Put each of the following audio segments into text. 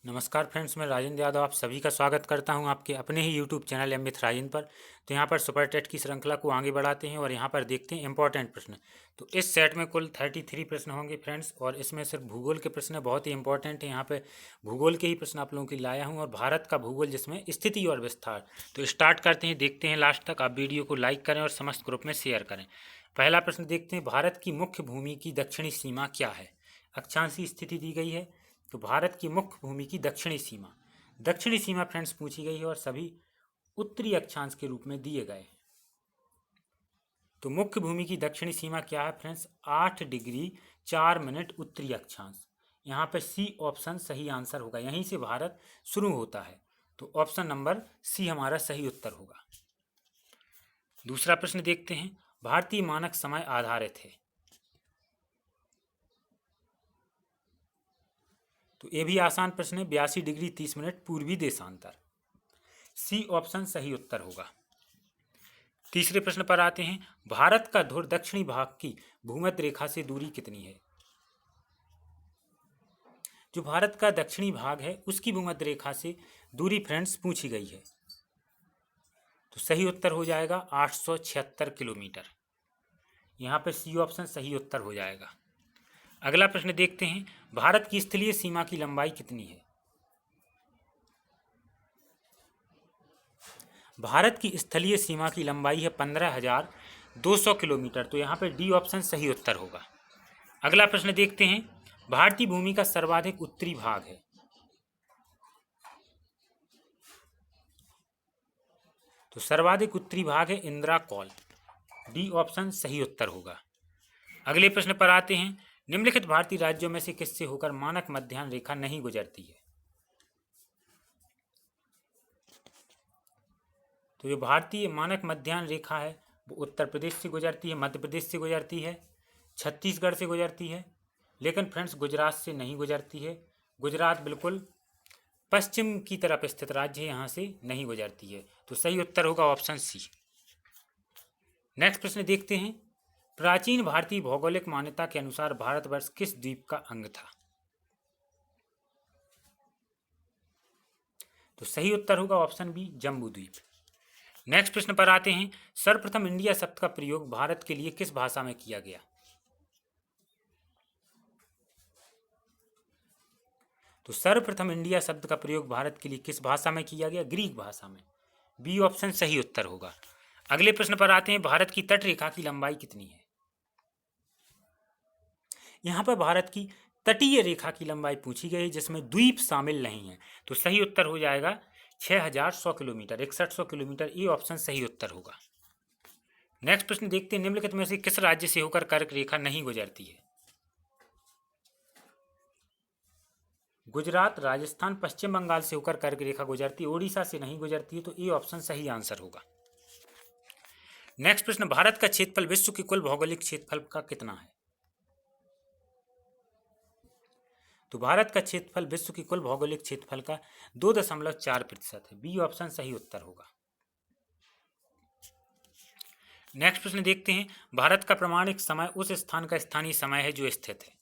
नमस्कार फ्रेंड्स, मैं राजेंद्र यादव आप सभी का स्वागत करता हूं आपके अपने ही YouTube channel M with Rajendra पर। तो यहां पर सुपर टेट की श्रृंखला को आगे बढ़ाते हैं और यहां पर देखते हैं इंपॉर्टेंट प्रश्न। तो इस सेट में कुल 33 प्रश्न होंगे फ्रेंड्स, और इसमें सिर्फ भूगोल के प्रश्न बहुत ही इंपॉर्टेंट है। यहाँ पे भूगोल के ही प्रश्न आप लोगों के लिए लाया हूँ, और भारत का भूगोल जिसमें स्थिति और विस्तार। तो स्टार्ट करते हैं, देखते हैं लास्ट तक। आप वीडियो को लाइक करें और समस्त ग्रुप में शेयर करें। पहला प्रश्न देखते हैं, भारत की मुख्य भूमि की दक्षिणी सीमा क्या है। अक्षांशीय स्थिति दी गई है। तो भारत की मुख्य भूमि की दक्षिणी सीमा फ्रेंड्स पूछी गई है, और सभी उत्तरी अक्षांश के रूप में दिए गए हैं। तो मुख्य भूमि की दक्षिणी सीमा क्या है फ्रेंड्स? 8 डिग्री 4 मिनट उत्तरी अक्षांश। यहाँ पे सी ऑप्शन सही आंसर होगा, यहीं से भारत शुरू होता है। तो ऑप्शन नंबर सी हमारा सही उत्तर होगा। दूसरा प्रश्न देखते हैं, भारतीय मानक समय आधारित है। तो ये भी आसान प्रश्न है, 82 डिग्री 30 मिनट पूर्वी देशांतर। सी ऑप्शन सही उत्तर होगा। तीसरे प्रश्न पर आते हैं, भारत का ध्रुव दक्षिणी भाग की भूमध्य रेखा से दूरी कितनी है। जो भारत का दक्षिणी भाग है उसकी भूमध्य रेखा से दूरी फ्रेंड्स पूछी गई है। तो सही उत्तर हो जाएगा 876 किलोमीटर। यहाँ पे सी ऑप्शन सही उत्तर हो जाएगा। अगला प्रश्न देखते हैं, भारत की स्थलीय सीमा की लंबाई कितनी है। भारत की स्थलीय सीमा की लंबाई है 15,200 किलोमीटर। तो यहाँ पे डी ऑप्शन सही उत्तर होगा। अगला प्रश्न देखते हैं, भारतीय भूमि का सर्वाधिक उत्तरी भाग है। तो सर्वाधिक उत्तरी भाग है इंदिरा कॉल। डी ऑप्शन सही उत्तर होगा। अगले प्रश्न पर आते हैं, निम्नलिखित भारतीय राज्यों में से किससे होकर मानक मध्याह्न रेखा नहीं गुजरती है। तो जो भारतीय मानक मध्याह्न रेखा है वो उत्तर प्रदेश से गुजरती है, मध्य प्रदेश से गुजरती है, छत्तीसगढ़ से गुजरती है, लेकिन फ्रेंड्स गुजरात से नहीं गुजरती है। गुजरात बिल्कुल पश्चिम की तरफ स्थित राज्य है, यहाँ से नहीं गुजरती है। तो सही उत्तर होगा ऑप्शन सी। नेक्स्ट प्रश्न देखते हैं, प्राचीन भारतीय भौगोलिक मान्यता के अनुसार भारतवर्ष किस द्वीप का अंग था। तो सही उत्तर होगा ऑप्शन बी, जम्बू द्वीप। नेक्स्ट प्रश्न पर आते हैं, सर्वप्रथम इंडिया शब्द का प्रयोग भारत के लिए किस भाषा में किया गया। तो सर्वप्रथम इंडिया शब्द का प्रयोग भारत के लिए किस भाषा में किया गया? ग्रीक भाषा में। बी ऑप्शन सही उत्तर होगा। अगले प्रश्न पर आते हैं, भारत की तट रेखा की लंबाई कितनी है। यहाँ पर भारत की तटीय रेखा की लंबाई पूछी गई है, जिसमें द्वीप शामिल नहीं है। तो सही उत्तर हो जाएगा 6,100 किलोमीटर, 6100 किलोमीटर। ये ऑप्शन सही उत्तर होगा। नेक्स्ट प्रश्न देखते हैं, निम्नलिखित में से किस राज्य से होकर कर्क रेखा नहीं गुजरती है। गुजरात, राजस्थान, पश्चिम बंगाल से होकर कर्क रेखा गुजरती है, ओडिशा से नहीं गुजरती है। तो ये ऑप्शन सही आंसर होगा। नेक्स्ट प्रश्न, भारत का क्षेत्रफल विश्व के कुल भौगोलिक क्षेत्रफल का कितना है। तो भारत का क्षेत्रफल विश्व के कुल भौगोलिक क्षेत्रफल का 2.4% है। बी ऑप्शन सही उत्तर होगा। नेक्स्ट प्रश्न देखते हैं, भारत का प्रमाणिक समय उस स्थान का स्थानीय समय है जो स्थित है।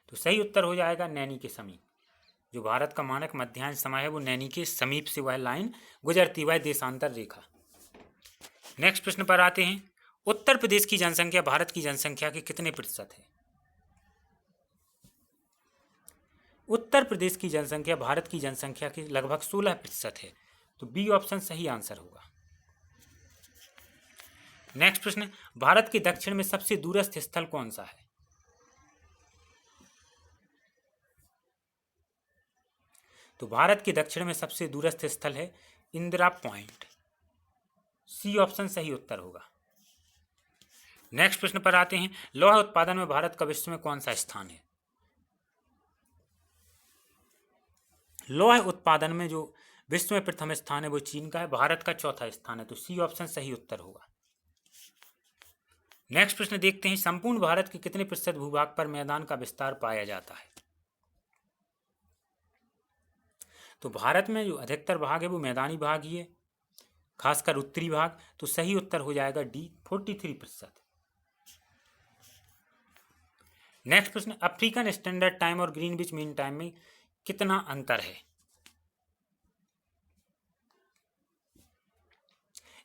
तो सही उत्तर हो जाएगा नैनी के समीप। जो भारत का मानक मध्याह्न समय है वो नैनी के समीप से वह लाइन गुजरती, वह देशांतर रेखा। नेक्स्ट प्रश्न पर आते हैं, उत्तर प्रदेश की जनसंख्या भारत की जनसंख्या के कितने प्रतिशत है। उत्तर प्रदेश की जनसंख्या भारत की जनसंख्या के लगभग 16% है। तो बी ऑप्शन सही आंसर होगा। नेक्स्ट प्रश्न, भारत के दक्षिण में सबसे दूरस्थ स्थल कौन सा है। तो भारत के दक्षिण में सबसे दूरस्थ स्थल है इंदिरा पॉइंट। सी ऑप्शन सही उत्तर होगा। नेक्स्ट प्रश्न पर आते हैं, लोहा उत्पादन में भारत का विश्व में कौन सा स्थान है। लोहा उत्पादन में जो विश्व में प्रथम स्थान है वो चीन का है, भारत का चौथा स्थान है। तो सी ऑप्शन सही उत्तर होगा। नेक्स्ट प्रश्न देखते हैं, संपूर्ण भारत के कितने प्रतिशत भूभाग पर मैदान का विस्तार पाया जाता है। तो भारत में जो अधिकतर भाग है वो मैदानी भाग ही है, खासकर उत्तरी भाग। तो सही उत्तर हो जाएगा डी, 43%। नेक्स्ट प्रश्न, अफ्रीकन स्टैंडर्ड टाइम और ग्रीनविच मीन टाइम में कितना अंतर है?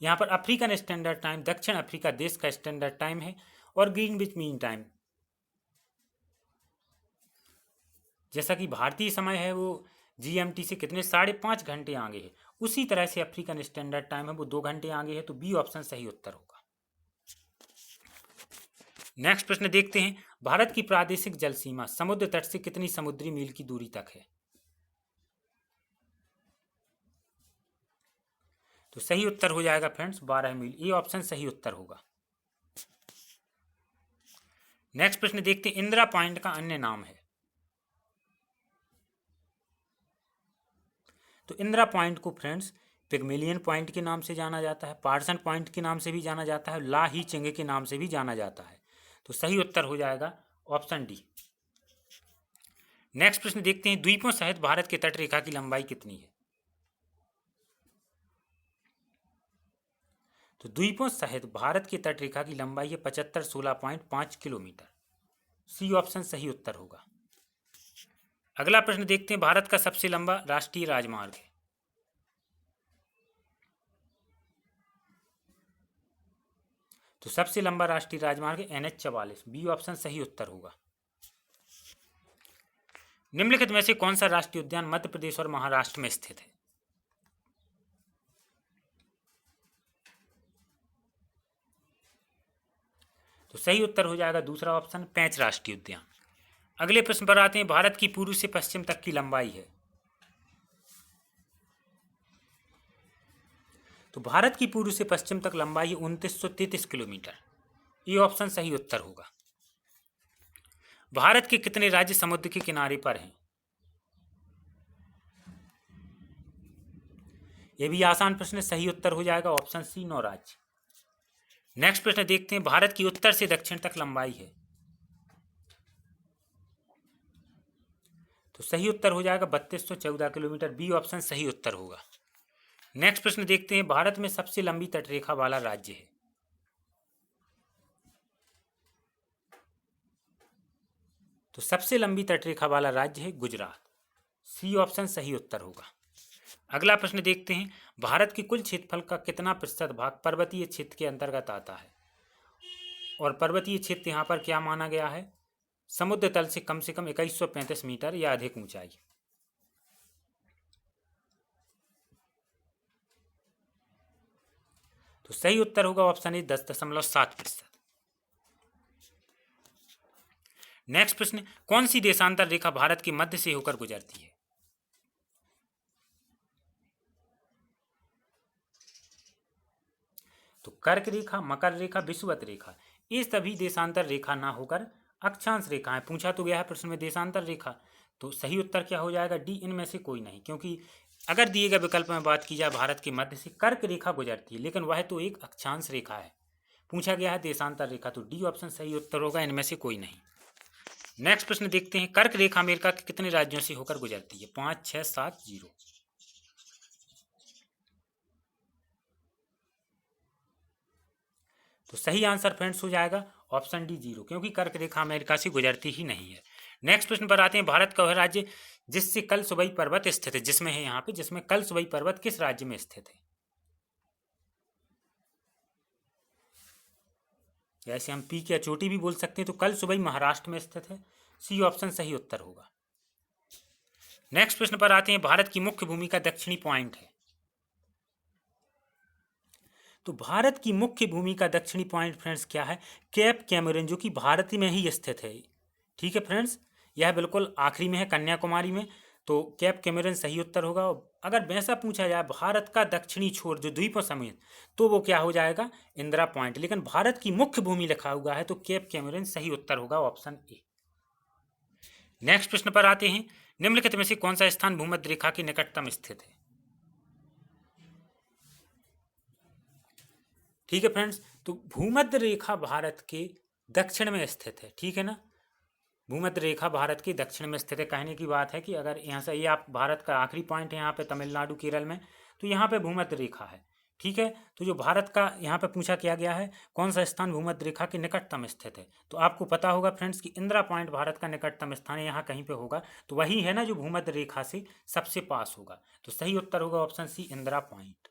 यहाँ पर अफ्रीकन स्टैंडर्ड टाइम दक्षिण अफ्रीका देश का स्टैंडर्ड टाइम है और ग्रीनविच मीन टाइम जैसा कि भारतीय समय है वो जीएमटी से कितने 5.5 घंटे आगे है, उसी तरह से अफ्रीकन स्टैंडर्ड टाइम है वो 2 घंटे आगे है। तो बी ऑप्शन सही उत्तर होगा। नेक्स्ट प्रश्न देखते हैं, भारत की प्रादेशिक जल सीमा समुद्र तट से कितनी समुद्री मील की दूरी तक है? तो सही उत्तर हो जाएगा फ्रेंड्स 12 मील। ये ऑप्शन सही उत्तर होगा। नेक्स्ट प्रश्न देखते हैं, इंदिरा पॉइंट का अन्य नाम है? तो इंदिरा पॉइंट को फ्रेंड्स पिग्मेलियन पॉइंट के नाम से जाना जाता है, पार्सन पॉइंट के नाम से भी जाना जाता है, ला ही चिंगे के नाम से भी जाना जाता है। तो सही उत्तर हो जाएगा ऑप्शन डी। नेक्स्ट प्रश्न देखते हैं, द्वीपों सहित भारत के तट रेखा की लंबाई कितनी है? तो द्वीपों सहित भारत की तट रेखा की लंबाई है 7516.5 किलोमीटर। सी ऑप्शन सही उत्तर होगा। अगला प्रश्न देखते हैं, भारत का सबसे लंबा राष्ट्रीय राजमार्ग है? तो सबसे लंबा राष्ट्रीय राजमार्ग NH-44। बी ऑप्शन सही उत्तर होगा। निम्नलिखित में से कौन सा राष्ट्रीय उद्यान मध्य प्रदेश और महाराष्ट्र में स्थित है? तो सही उत्तर हो जाएगा दूसरा ऑप्शन, पेंच राष्ट्रीय उद्यान। अगले प्रश्न पर आते हैं, भारत की पूर्व से पश्चिम तक की लंबाई है? तो भारत की पूर्व से पश्चिम तक लंबाई है 2933 किलोमीटर। ये ऑप्शन सही उत्तर होगा। भारत के कितने राज्य समुद्र के किनारे पर हैं? यह भी आसान प्रश्न है, सही उत्तर हो जाएगा ऑप्शन सी 9 राज्य। नेक्स्ट प्रश्न देखते हैं, भारत की उत्तर से दक्षिण तक लंबाई है? तो सही उत्तर हो जाएगा 3214 किलोमीटर। बी ऑप्शन सही उत्तर होगा। नेक्स्ट प्रश्न देखते हैं, भारत में सबसे लंबी तटरेखा वाला राज्य है? तो सबसे लंबी तटरेखा वाला राज्य है गुजरात। सी ऑप्शन सही उत्तर होगा। अगला प्रश्न देखते हैं, भारत के कुल क्षेत्रफल का कितना प्रतिशत भाग पर्वतीय क्षेत्र के अंतर्गत आता है? और पर्वतीय क्षेत्र यहाँ पर क्या माना गया है? समुद्र तल से कम 2135 मीटर या अधिक ऊंचाई। तो सही उत्तर होगा ऑप्शन ए 10.7%। नेक्स्ट प्रश्न, कौन सी देशांतर रेखा भारत के मध्य से होकर गुजरती है? तो कर्क रेखा, मकर रेखा, विषुवत रेखा, ये सभी देशांतर रेखा ना होकर अक्षांश रेखा है। पूछा तो गया है प्रश्न में देशांतर रेखा, तो सही उत्तर क्या हो जाएगा? डी, इनमें से कोई नहीं। क्योंकि अगर दिए गए विकल्प में बात की जाए, भारत के मध्य से कर्क रेखा गुजरती है, लेकिन वह तो एक अक्षांश रेखा है। पूछा गया है देशांतर रेखा, तो डी ऑप्शन सही उत्तर होगा, इनमें से कोई नहीं। नेक्स्ट प्रश्न देखते हैं, कर्क रेखा अमेरिका के कितने राज्यों से होकर गुजरती है? 5, 6, 7, 0। तो सही आंसर फ्रेंड्स हो जाएगा ऑप्शन डी 0, क्योंकि कर्क रेखा अमेरिका से गुजरती ही नहीं है। नेक्स्ट प्रश्न पर आते हैं, भारत का वह राज्य जिससे कल सुबई पर्वत स्थित है, जिसमें है यहाँ पे, जिसमें कल सुबई पर्वत किस राज्य में स्थित है? जैसे हम पीक या चोटी भी बोल सकते हैं, तो कल सुबई महाराष्ट्र में स्थित है। सी ऑप्शन सही उत्तर होगा। नेक्स्ट प्रश्न पर आते हैं, भारत की मुख्य भूमि का दक्षिणी पॉइंट है? तो भारत की मुख्य भूमि का दक्षिणी पॉइंट फ्रेंड्स क्या है? कैप कैमरून, जो कि भारत में ही स्थित है। ठीक है फ्रेंड्स, यह बिल्कुल आखिरी में है, कन्याकुमारी में। तो कैप कैमरून सही उत्तर होगा। अगर वैसा पूछा जाए भारत का दक्षिणी छोर जो द्वीपों समेत, तो वो क्या हो जाएगा? इंदिरा पॉइंट। लेकिन भारत की मुख्य भूमि लिखा हुआ है, तो कैप कैमरून सही उत्तर होगा, ऑप्शन ए। नेक्स्ट प्रश्न पर आते हैं, निम्नलिखित में से कौन सा स्थान भूमध्य रेखा के निकटतम स्थित है? ठीक है फ्रेंड्स, तो भूमध्य रेखा भारत के दक्षिण में स्थित है। ठीक है ना, भूमध्य रेखा भारत के दक्षिण में स्थित है। कहने की बात है कि अगर यहाँ से ये आप भारत का आखिरी पॉइंट है यहाँ पे तमिलनाडु केरल में, तो यहाँ पे भूमध्य रेखा है। ठीक है। तो जो भारत का यहाँ पे पूछा किया गया है, कौन सा स्थान भूमध्य रेखा के निकटतम स्थित है, तो आपको पता होगा फ्रेंड्स कि इंदिरा पॉइंट भारत का निकटतम स्थान है, यहाँ कहीं पे होगा, तो वही है ना जो भूमध्य रेखा से सबसे पास होगा। तो सही उत्तर होगा option C, Indira point.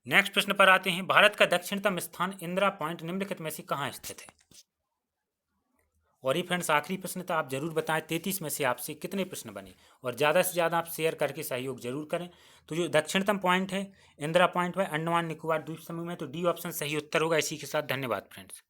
Next प्रश्न पर आते हैं, भारत का दक्षिणतम स्थान इंदिरा पॉइंट निम्नलिखित में से कहाँ स्थित है। और ये फ्रेंड्स आखिरी प्रश्न था, आप जरूर बताएं 33 में से आपसे कितने प्रश्न बने, और ज़्यादा से ज़्यादा आप शेयर करके सहयोग जरूर करें। तो जो दक्षिणतम पॉइंट है इंदिरा पॉइंट है अंडमान निकोबार द्वीप समूह में, तो डी ऑप्शन सही उत्तर होगा। इसी के साथ धन्यवाद फ्रेंड्स।